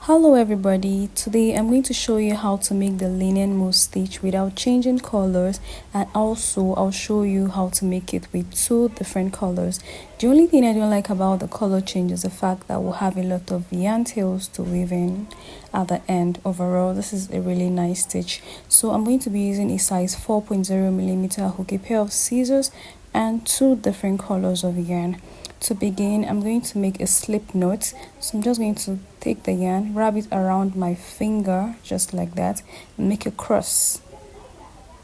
Hello everybody, today I'm going to show you how to make the linen mousse stitch without changing colors, and also I'll show you how to make it with two different colors. The only thing I don't like about the color change is the fact that we'll have a lot of yarn tails to weave in at the end. Overall, this is a really nice stitch. So I'm going to be using a size 4.0mm hook, a pair of scissors, and two different colors of yarn. To begin, I'm going to make a slip knot. So I'm just going to take the yarn, wrap it around my finger just like that, and make a cross.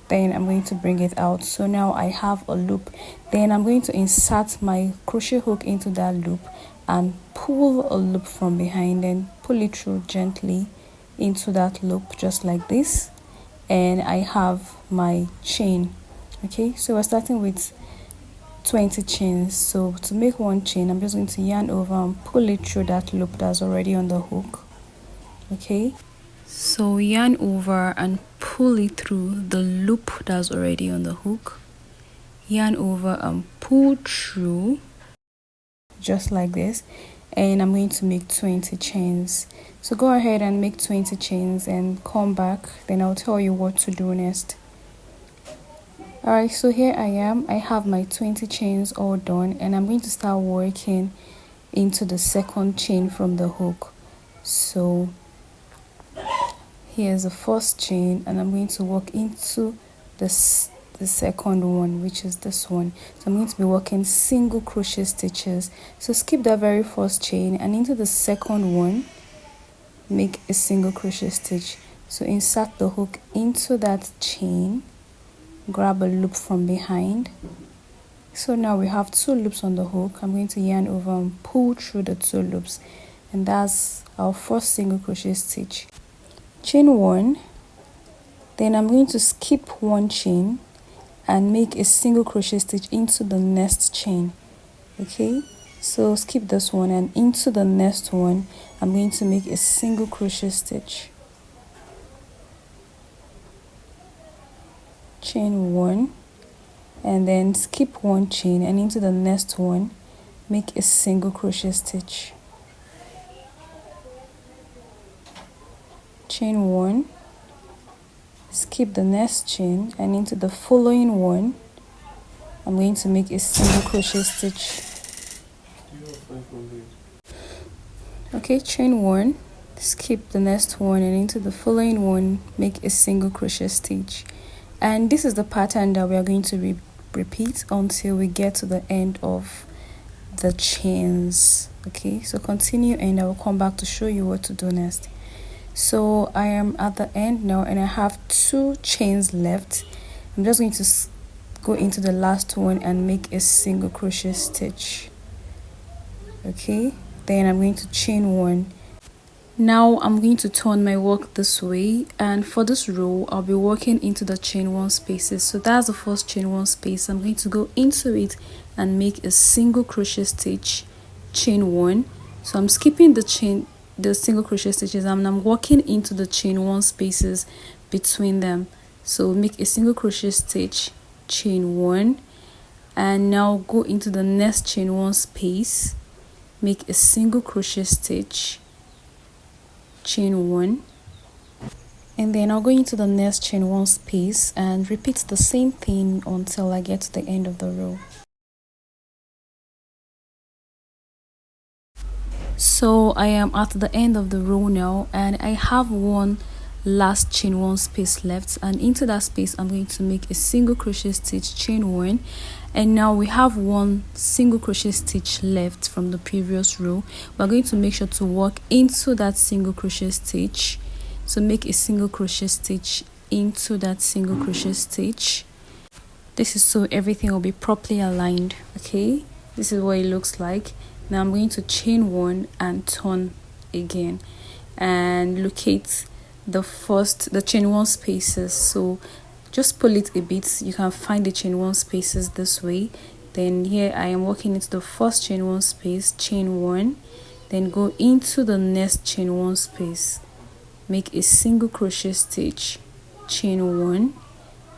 Then I'm going to bring it out. So now I have a loop. Then I'm going to insert my crochet hook into that loop and pull a loop from behind, and pull it through gently into that loop just like this. And I have my chain. Okay, so we're starting with 20 chains. So to make one chain, I'm just going to yarn over and pull it through that loop that's already on the hook. Okay, so yarn over and pull it through the loop that's already on the hook. Yarn over and pull through just like this, and I'm going to make 20 chains. So go ahead and make 20 chains and come back, then I'll tell you what to do next. Alright, so here I am. I have my 20 chains all done, and I'm going to start working into the second chain from the hook. So here's the first chain, and I'm going to work into the second one, which is this one. So I'm going to be working single crochet stitches. So skip that very first chain, and into the second one make a single crochet stitch. So insert the hook into that chain, grab a loop from behind. So now we have two loops on the hook. I'm going to yarn over and pull through the two loops, and that's our first single crochet stitch. Chain one, then I'm going to skip one chain and make a single crochet stitch into the next chain. Okay, so skip this one, and into the next one I'm going to make a single crochet stitch. Chain one, and then skip one chain, and into the next one make a single crochet stitch. Chain one, skip the next chain, and into the following one I'm going to make a single crochet stitch. Okay, chain one, skip the next one, and into the following one make a single crochet stitch. And this is the pattern that we are going to repeat until we get to the end of the chains. Okay, so continue, and I will come back to show you what to do next. So I am at the end now, and I have two chains left. I'm just going to go into the last one and make a single crochet stitch. Okay, then I'm going to chain one. Now I'm going to turn my work this way, and for this row I'll be working into the chain one spaces. So that's the first chain one space. I'm going to go into it and make a single crochet stitch, chain one. So I'm skipping the single crochet stitches, and I'm working into the chain one spaces between them. So make a single crochet stitch, chain one, and now go into the next chain one space, make a single crochet stitch, chain one, and then I'll go into the next chain one space and repeat the same thing until I get to the end of the row. So I am at the end of the row now, and I have one last chain one space left, and into that space I'm going to make a single crochet stitch, chain one, and now we have one single crochet stitch left from the previous row. We're going to make sure to work into that single crochet stitch. So make a single crochet stitch into that single crochet stitch. This is so everything will be properly aligned. Okay, this is what it looks like. Now I'm going to chain one and turn again and locate the chain one spaces. So just pull it a bit, you can find the chain one spaces this way. Then here I am working into the first chain one space, chain one, then go into the next chain one space, make a single crochet stitch, chain one,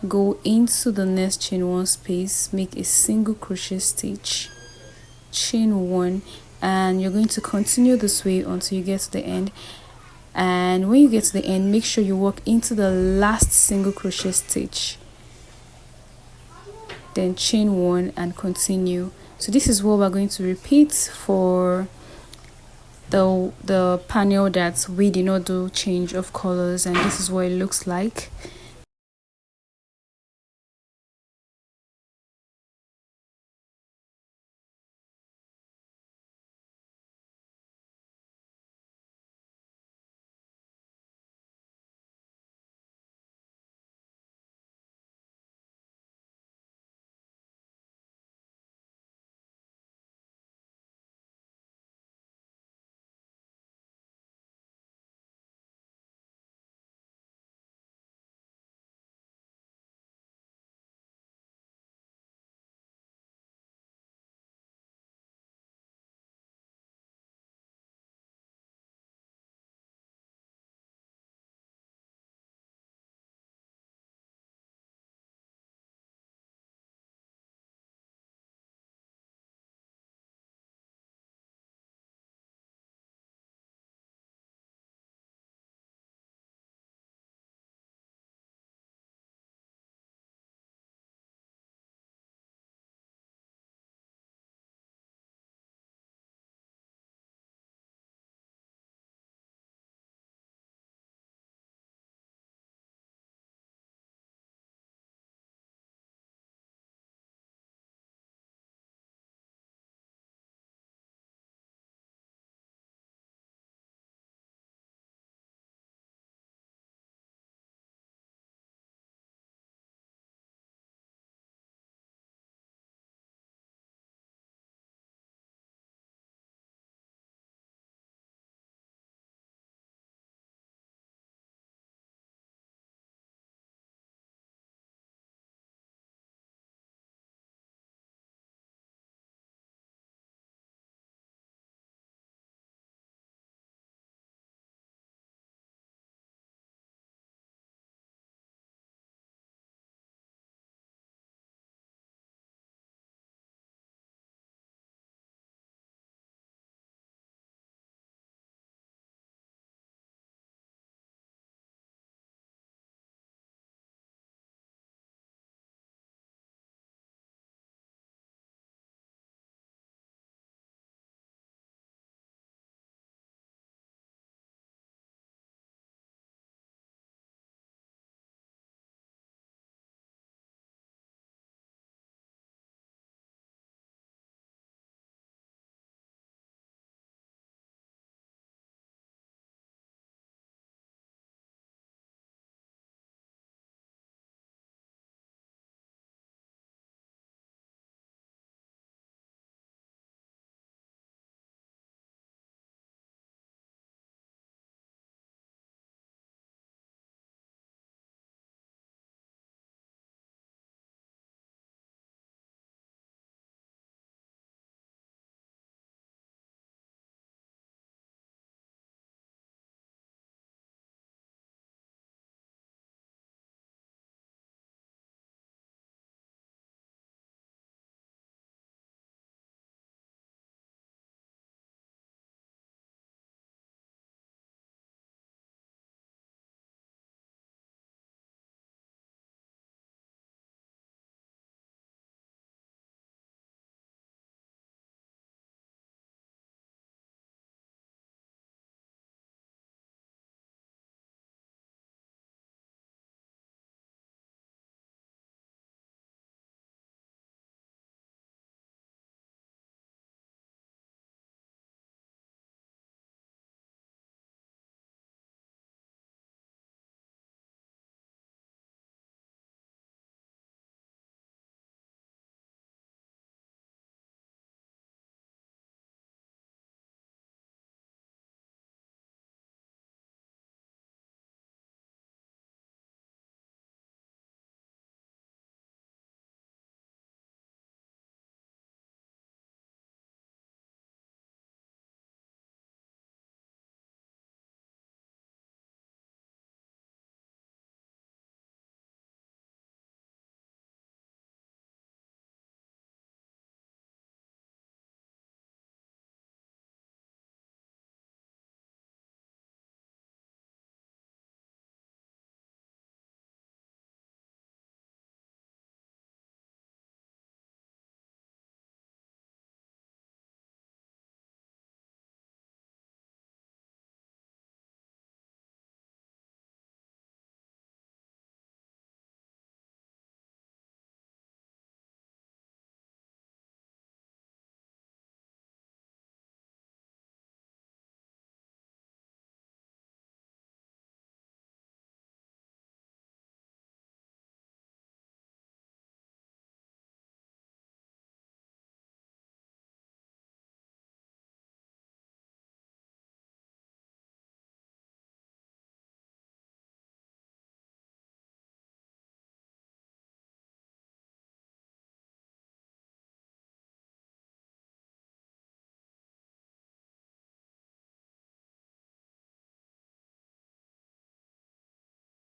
go into the next chain one space, make a single crochet stitch, chain one, and you're going to continue this way until you get to the end. and when you get to the end, make sure you work into the last single crochet stitch, then chain 1 and continue. So this is what we're going to repeat for the panel that we did not do change of colors, and this is what it looks like.